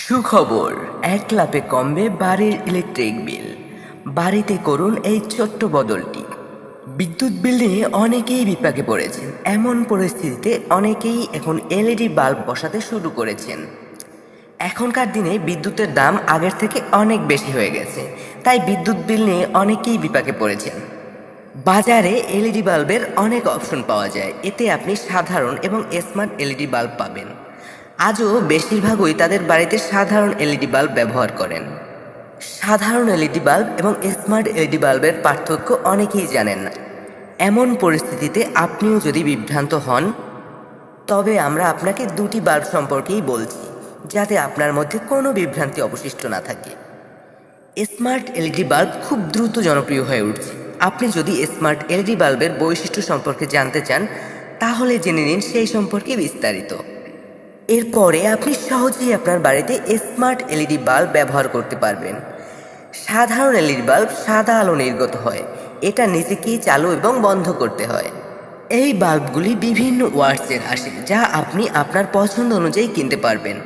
সুখবর, এক লাফে কমবে বাড়ির ইলেকট্রিক বিল। বাড়িতে করুন এই ছোট্ট বদলটি। বিদ্যুৎ বিল নিয়ে অনেকেই বিপাকে পড়েছেন। এমন পরিস্থিতিতে অনেকেই এখন এলইডি বাল্ব বসাতে শুরু করেছেন। এখনকার দিনে বিদ্যুতের দাম আগের থেকে অনেক বেশি হয়ে গেছে, তাই বিদ্যুৎ বিল নিয়ে অনেকেই বিপাকে পড়েছেন। বাজারে এলইডি বাল্বের অনেক অপশন পাওয়া যায়, এতে আপনি সাধারণ এবং স্মার্ট এলইডি বাল্ব পাবেন। আজও বেশিরভাগই তাদের বাড়িতে সাধারণ এলইডি বাল্ব ব্যবহার করেন। সাধারণ এলইডি বাল্ব এবং স্মার্ট এলইডি বাল্বের পার্থক্য অনেকেই জানেন না। এমন পরিস্থিতিতে আপনিও যদি বিভ্রান্ত হন, তবে আমরা আপনাকে দুটি বাল্ব সম্পর্কেই বলছি, যাতে আপনার মধ্যে কোনো বিভ্রান্তি অবশিষ্ট না থাকে। স্মার্ট এলইডি বাল্ব খুব দ্রুত জনপ্রিয় হয়ে উঠছে। আপনি যদি স্মার্ট এলইডি বাল্বের বৈশিষ্ট্য সম্পর্কে জানতে চান, তাহলে জেনে নিন সেই সম্পর্কে বিস্তারিত। এরপরে আপনি সহজেই আপনার বাড়িতে স্মার্ট এলইডি বাল্ব ব্যবহার করতে পারবেন। সাধারণ এলইডি বাল্ব সাদা আলো নির্গত হয়, এটা নিজেকেই চালু এবং বন্ধ করতে হয়। এই বাল্বগুলি বিভিন্ন ওয়াটসের আসে, যা আপনি আপনার পছন্দ অনুযায়ী কিনতে পারবেন।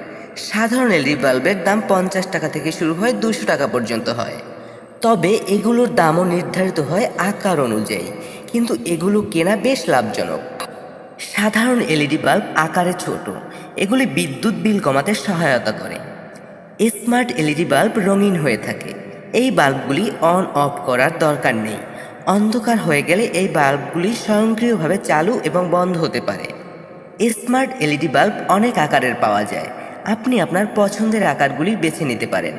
সাধারণ এলইডি বাল্বের দাম 50 টাকা থেকে শুরু হয় 200 টাকা পর্যন্ত হয়। তবে এগুলোর দামও নির্ধারিত হয় আকার অনুযায়ী, কিন্তু এগুলো কেনা বেশ লাভজনক। সাধারণ এলইডি বাল্ব আকারে ছোট, এগুলি বিদ্যুৎ বিল কমাতে সহায়তা করে। স্মার্ট এলইডি বাল্ব রঙিন হয়ে থাকে। এই বাল্বগুলি অন অফ করার দরকার নেই। অন্ধকার হয়ে গেলে এই বাল্বগুলি স্বয়ংক্রিয়ভাবে চালু এবং বন্ধ হতে পারে। স্মার্ট এলইডি বাল্ব অনেক আকারের পাওয়া যায়, আপনি আপনার পছন্দের আকারগুলি বেছে নিতে পারেন।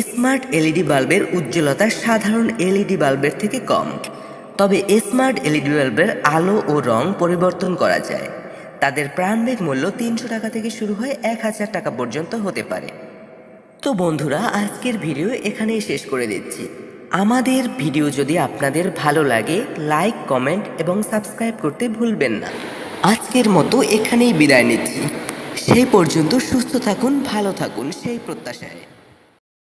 স্মার্ট এলইডি বাল্বের উজ্জ্বলতা সাধারণ এলইডি বাল্বের থেকে কম, তবে স্মার্ট এলইডি বাল্বের আলো ও রং পরিবর্তন করা যায়। তাদের প্রারম্ভিক মূল্য 300 টাকা থেকে শুরু হয় 1000 টাকা পর্যন্ত হতে পারে। তো বন্ধুরা, আজকের ভিডিও এখানেই শেষ করে দিচ্ছি। আমাদের ভিডিও যদি আপনাদের ভালো লাগে, লাইক, কমেন্ট এবং সাবস্ক্রাইব করতে ভুলবেন না। আজকের মতো এখানেই বিদায় নিচ্ছি। সেই পর্যন্ত সুস্থ থাকুন, ভালো থাকুন, সেই প্রত্যাশায়।